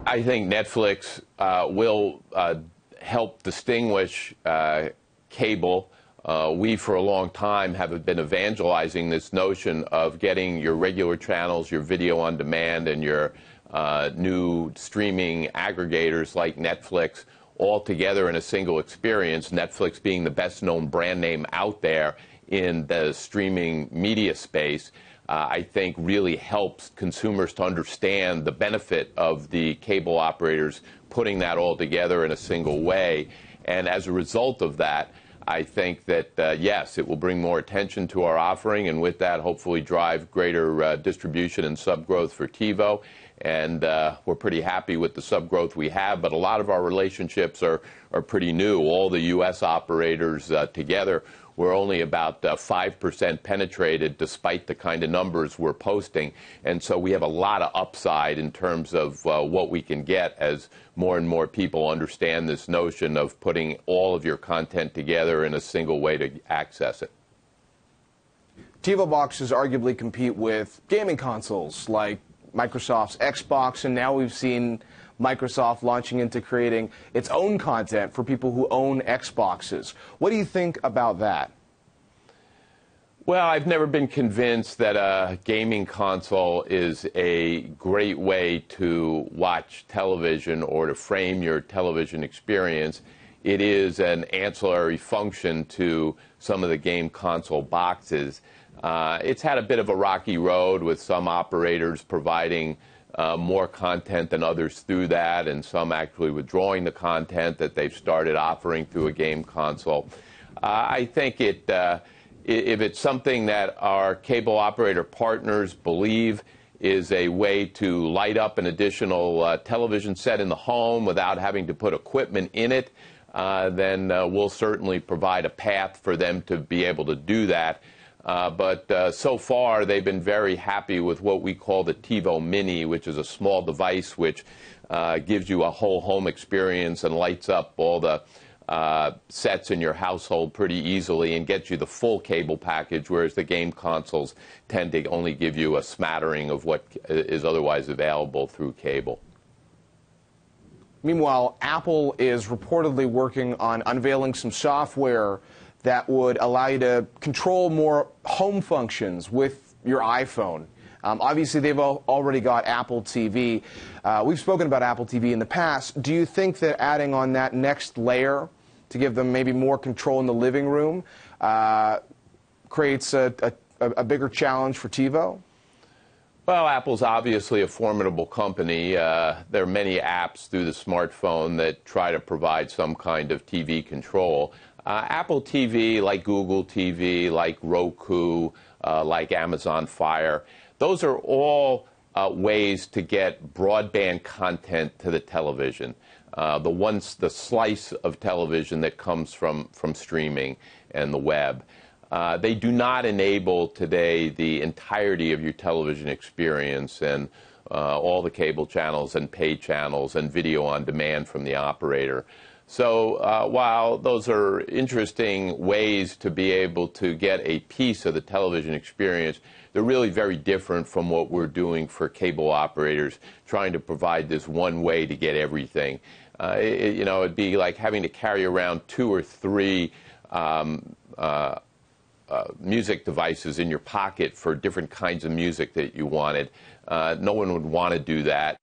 I think Netflix will help distinguish cable. We, for a long time, have been evangelizing this notion of getting your regular channels, your video on demand, and your new streaming aggregators like Netflix all together in a single experience, Netflix being the best-known brand name out there in the streaming media space. I think really helps consumers to understand the benefit of the cable operators putting that all together in a single way. And as a result of that, I think that, yes, it will bring more attention to our offering, and with that, hopefully drive greater distribution and sub-growth for TiVo. And we're pretty happy with the sub-growth we have, but a lot of our relationships are pretty new. All the U.S. operators together, we're only about 5% penetrated despite the kind of numbers we're posting. And so we have a lot of upside in terms of what we can get as more and more people understand this notion of putting all of your content together in a single way to access it. TiVo boxes arguably compete with gaming consoles like Microsoft's Xbox, and now we've seen Microsoft launching into creating its own content for people who own Xboxes. What do you think about that? Well, I've never been convinced that a gaming console is a great way to watch television or to frame your television experience. It is an ancillary function to some of the game console boxes. It's had a bit of a rocky road with some operators providing more content than others through that, and some actually withdrawing the content that they've started offering through a game console. I think if it's something that our cable operator partners believe is a way to light up an additional television set in the home without having to put equipment in it, then we'll certainly provide a path for them to be able to do that. But so far, they've been very happy with what we call the TiVo Mini, which is a small device which gives you a whole home experience and lights up all the sets in your household pretty easily and gets you the full cable package, whereas the game consoles tend to only give you a smattering of what is otherwise available through cable. Meanwhile, Apple is reportedly working on unveiling some software that would allow you to control more home functions with your iPhone. Obviously, they've already got Apple TV. We've spoken about Apple TV in the past. Do you think that adding on that next layer to give them maybe more control in the living room creates a bigger challenge for TiVo? Well, Apple's obviously a formidable company. There are many apps through the smartphone that try to provide some kind of TV control. Apple TV, like Google TV, like Roku, like Amazon Fire, those are all ways to get broadband content to the television. The slice of television that comes from streaming and the web. They do not enable today the entirety of your television experience and all the cable channels and pay channels and video on demand from the operator. So while those are interesting ways to be able to get a piece of the television experience, they're really very different from what we're doing for cable operators, trying to provide this one way to get everything. It'd be like having to carry around 2 or 3 music devices in your pocket for different kinds of music that you wanted. No one would want to do that.